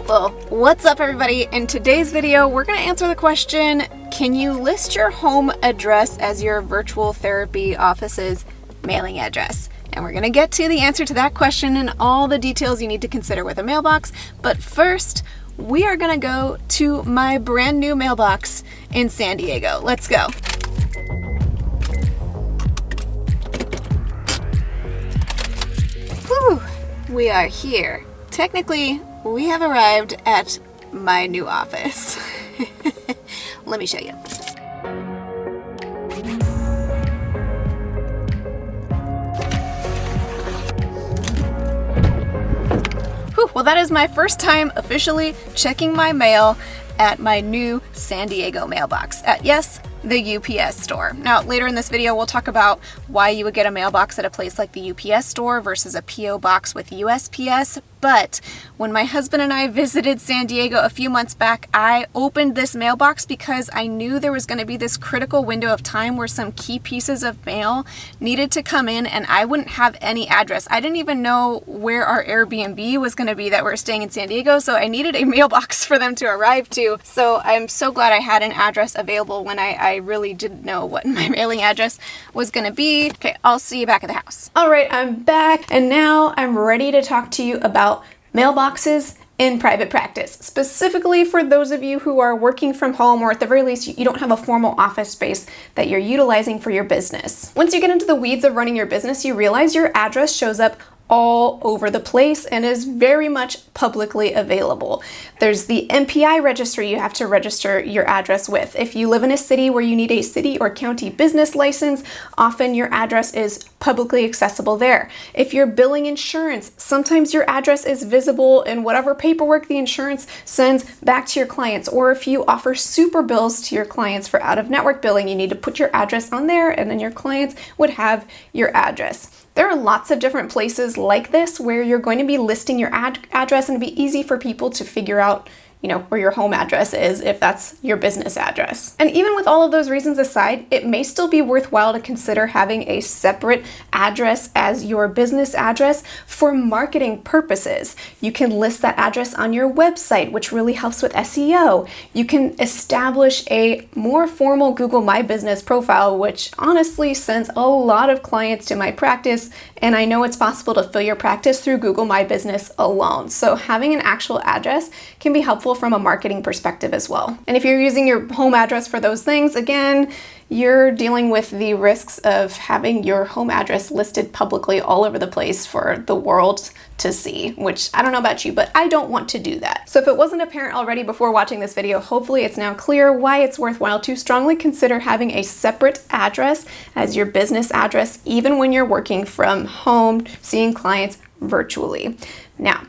Well, what's up everybody? In today's video, we're going to answer the question, can you list your home address as your virtual therapy office's mailing address? And we're going to get to the answer to that question and all the details you need to consider with a mailbox. But first, we are going to go to my brand new mailbox in San Diego. Let's go. Whew, we are here. Technically, we have arrived at my new office. Let me show you. Whew, well, that is my first time officially checking my mail at my new San Diego mailbox at, yes, the UPS store. Now, later in this video, we'll talk about why you would get a mailbox at a place like the UPS store versus a PO box with USPS. But when my husband and I visited San Diego a few months back, I opened this mailbox because I knew there was going to be this critical window of time where some key pieces of mail needed to come in and I wouldn't have any address. I didn't even know where our Airbnb was going to be that we're staying in San Diego, so I needed a mailbox for them to arrive to. So I'm so glad I had an address available when I really didn't know what my mailing address was going to be. Okay, I'll see you back at the house. All right, I'm back, and now I'm ready to talk to you about mailboxes in private practice, specifically for those of you who are working from home, or at the very least, you don't have a formal office space that you're utilizing for your business. Once you get into the weeds of running your business, you realize your address shows up all over the place and is very much publicly available. There's the MPI registry you have to register your address with. If you live in a city where you need a city or county business license, often your address is publicly accessible there. If you're billing insurance, sometimes your address is visible in whatever paperwork the insurance sends back to your clients. Or if you offer super bills to your clients for out-of-network billing, you need to put your address on there and then your clients would have your address. There are lots of different places like this where you're going to be listing your address, and it'd be easy for people to figure out, where your home address is if that's your business address. And even with all of those reasons aside, it may still be worthwhile to consider having a separate address as your business address for marketing purposes. You can list that address on your website, which really helps with SEO. You can establish a more formal Google My Business profile, which honestly sends a lot of clients to my practice, and I know it's possible to fill your practice through Google My Business alone. So having an actual address can be helpful from a marketing perspective as well. And if you're using your home address for those things, again, you're dealing with the risks of having your home address listed publicly all over the place for the world to see, which I don't know about you, but I don't want to do that. So if it wasn't apparent already before watching this video, hopefully it's now clear why it's worthwhile to strongly consider having a separate address as your business address, even when you're working from home, seeing clients virtually. Now,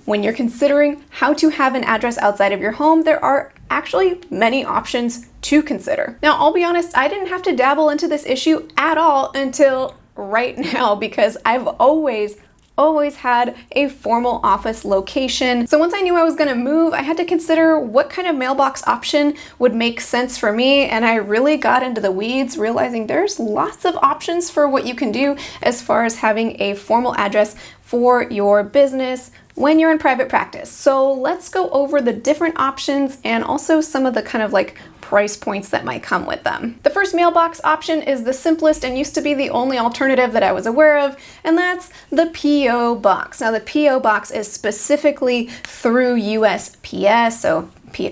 when you're considering how to have an address outside of your home, there are actually many options to consider. Now, I'll be honest, I didn't have to dabble into this issue at all until right now because I've always had a formal office location. So once I knew I was gonna move, I had to consider what kind of mailbox option would make sense for me, and I really got into the weeds, realizing there's lots of options for what you can do as far as having a formal address for your business when you're in private practice. So let's go over the different options and also some of the kind of like price points that might come with them. The first mailbox option is the simplest and used to be the only alternative that I was aware of, and that's the PO box. Now the PO box is specifically through USPS, so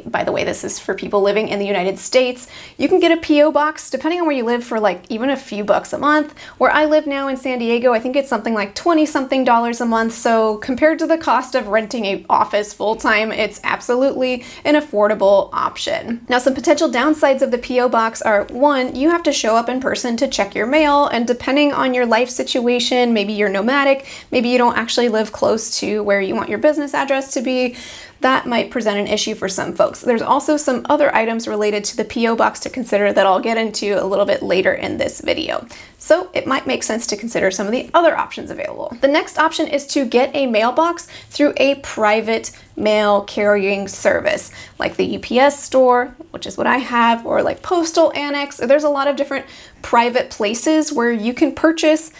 by the way, this is for people living in the United States. You can get a PO box depending on where you live for like even a few bucks a month. Where I live now in San Diego, I think it's something like $20-something a month. So compared to the cost of renting an office full-time, it's absolutely an affordable option. Now, some potential downsides of the PO box are, one, you have to show up in person to check your mail, and depending on your life situation, maybe you're nomadic, maybe you don't actually live close to where you want your business address to be, that might present an issue for some folks. There's also some other items related to the PO box to consider that I'll get into a little bit later in this video. So it might make sense to consider some of the other options available. The next option is to get a mailbox through a private mail carrying service, like the UPS store, which is what I have, or like Postal Annex. There's a lot of different private places where you can purchase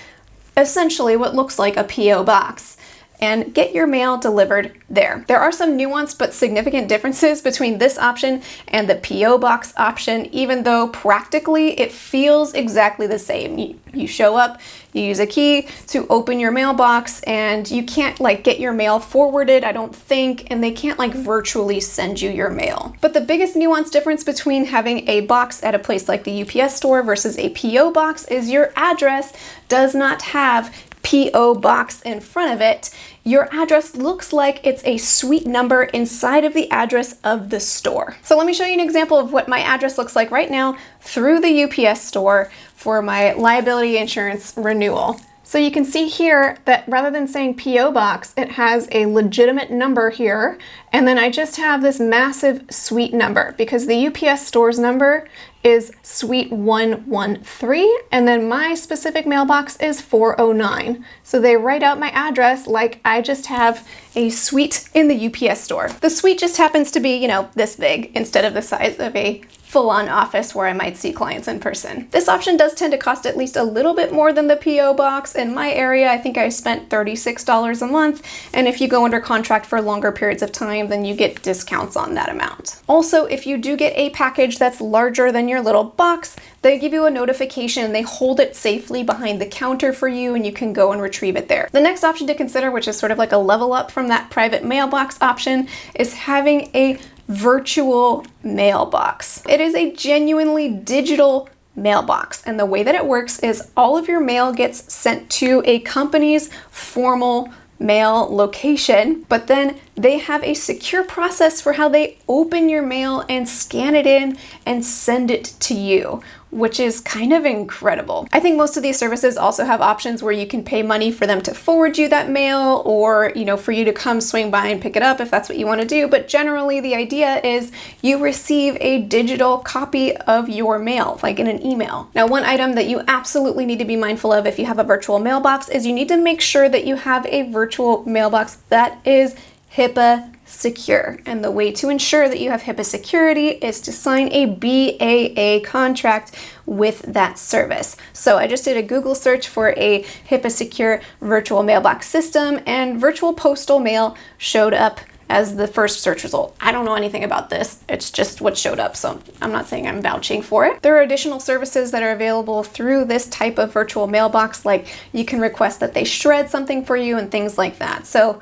essentially what looks like a PO box. and get your mail delivered there. There are some nuanced but significant differences between this option and the P.O. box option, even though practically it feels exactly the same. You show up, you use a key to open your mailbox, and you can't like get your mail forwarded, I don't think, and they can't like virtually send you your mail. But the biggest nuance difference between having a box at a place like the UPS store versus a P.O. box is your address does not have P.O. box in front of it. Your address looks like it's a suite number inside of the address of the store. So let me show you an example of what my address looks like right now through the UPS store for my liability insurance renewal. So you can see here that rather than saying P.O. box, it has a legitimate number here, and then I just have this massive suite number because the UPS store's number is suite 113, and then my specific mailbox is 409. So they write out my address like I just have a suite in the UPS store. The suite just happens to be, you know, this big instead of the size of a full-on office where I might see clients in person. This option does tend to cost at least a little bit more than the P.O. box. In my area, I think I spent $36 a month, and if you go under contract for longer periods of time, then you get discounts on that amount. Also, if you do get a package that's larger than your little box, they give you a notification, they hold it safely behind the counter for you, and you can go and retrieve it there. The next option to consider, which is sort of like a level up from that private mailbox option, is having a virtual mailbox. It is a genuinely digital mailbox, and the way that it works is all of your mail gets sent to a company's formal mail location, but then they have a secure process for how they open your mail and scan it in and send it to you, which is kind of incredible. I think most of these services also have options where you can pay money for them to forward you that mail, or, you know, for you to come swing by and pick it up if that's what you want to do. But generally the idea is you receive a digital copy of your mail, like in an email. Now, one item that you absolutely need to be mindful of if you have a virtual mailbox is you need to make sure that you have a virtual mailbox that is HIPAA secure. And the way to ensure that you have HIPAA security is to sign a BAA contract with that service. So I just did a Google search for a HIPAA secure virtual mailbox system, and virtual postal mail showed up as the first search result. I don't know anything about this. It's just what showed up, so I'm not saying I'm vouching for it. There are additional services that are available through this type of virtual mailbox, like you can request that they shred something for you and things like that. So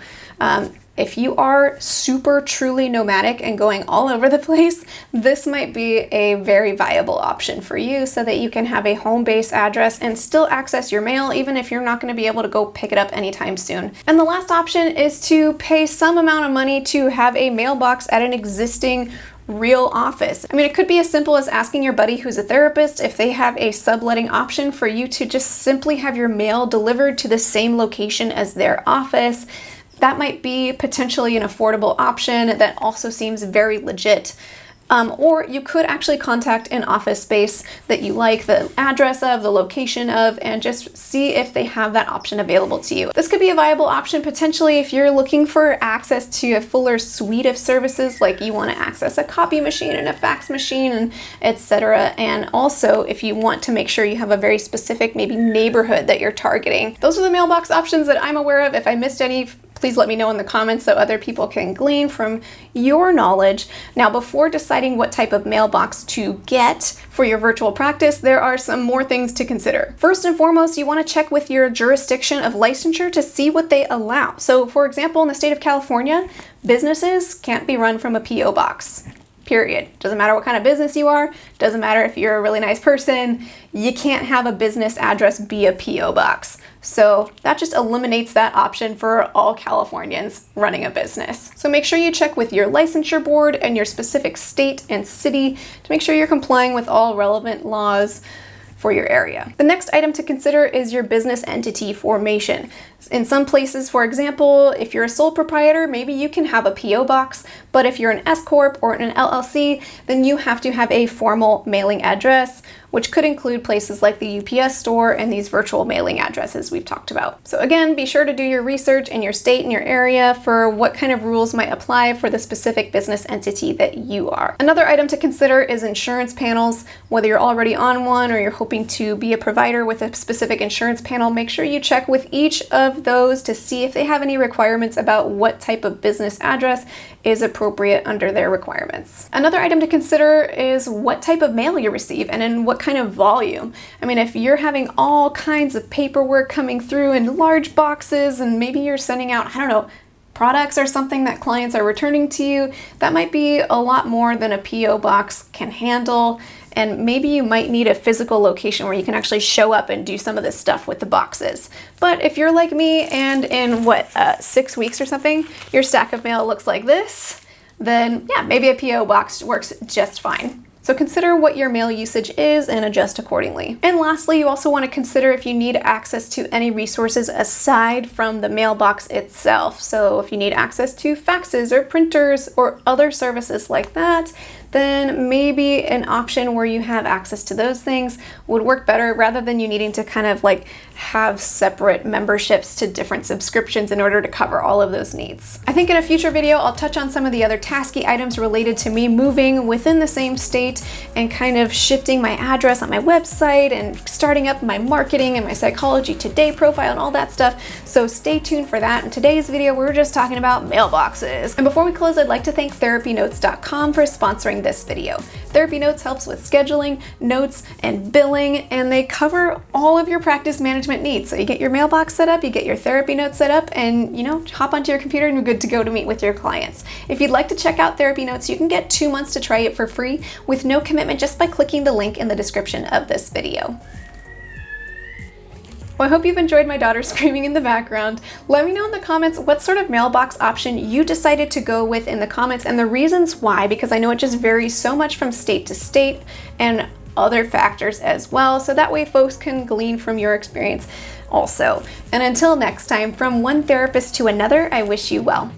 if you are super truly nomadic and going all over the place, this might be a very viable option for you so that you can have a home-based address and still access your mail even if you're not going to be able to go pick it up anytime soon. And the last option is to pay some amount of money to have a mailbox at an existing real office. I mean, it could be as simple as asking your buddy who's a therapist if they have a subletting option for you to just simply have your mail delivered to the same location as their office. That might be potentially an affordable option that also seems very legit. Or you could actually contact an office space that you like the address of, the location of, and just see if they have that option available to you. This could be a viable option potentially if you're looking for access to a fuller suite of services, like you want to access a copy machine and a fax machine and etc. And also if you want to make sure you have a very specific maybe neighborhood that you're targeting. Those are the mailbox options that I'm aware of. If I missed any, please let me know in the comments so other people can glean from your knowledge. Now, before deciding what type of mailbox to get for your virtual practice, there are some more things to consider. First and foremost, you want to check with your jurisdiction of licensure to see what they allow. So, for example, in the state of California, businesses can't be run from a P.O. box. Period. Doesn't matter what kind of business you are, doesn't matter if you're a really nice person, you can't have a business address be a P.O. box. So that just eliminates that option for all Californians running a business. So make sure you check with your licensure board and your specific state and city to make sure you're complying with all relevant laws for your area. The next item to consider is your business entity formation. In some places, for example, if you're a sole proprietor, maybe you can have a P.O. box, but if you're an S Corp or an LLC, then you have to have a formal mailing address, which could include places like the UPS store and these virtual mailing addresses we've talked about. So again, be sure to do your research in your state and your area for what kind of rules might apply for the specific business entity that you are. Another item to consider is insurance panels. Whether you're already on one or you're hoping to be a provider with a specific insurance panel, make sure you check with each of of those to see if they have any requirements about what type of business address is appropriate under their requirements. Another item to consider is what type of mail you receive and in what kind of volume. I mean, if you're having all kinds of paperwork coming through in large boxes and maybe you're sending out, I don't know, products or something that clients are returning to you, that might be a lot more than a PO box can handle. And maybe you might need a physical location where you can actually show up and do some of this stuff with the boxes. But if you're like me and in 6 weeks or something, your stack of mail looks like this, then yeah, maybe a PO box works just fine. So consider what your mail usage is and adjust accordingly. And lastly, you also want to consider if you need access to any resources aside from the mailbox itself. So if you need access to faxes or printers or other services like that, then maybe an option where you have access to those things would work better rather than you needing to kind of like have separate memberships to different subscriptions in order to cover all of those needs. I think in a future video, I'll touch on some of the other tasky items related to me moving within the same state and kind of shifting my address on my website and starting up my marketing and my Psychology Today profile and all that stuff. So stay tuned for that. In today's video, we're just talking about mailboxes. And before we close, I'd like to thank TherapyNotes.com for sponsoring this video. TherapyNotes helps with scheduling, notes, and billing, and they cover all of your practice management needs. So you get your mailbox set up, you get your TherapyNotes set up, and hop onto your computer and you're good to go to meet with your clients. If you'd like to check out TherapyNotes, you can get 2 months to try it for free with no commitment just by clicking the link in the description of this video. Well, I hope you've enjoyed my daughter screaming in the background. Let me know in the comments what sort of mailbox option you decided to go with in the comments and the reasons why, because I know it just varies so much from state to state and other factors as well, so that way folks can glean from your experience also. And until next time, from one therapist to another, I wish you well.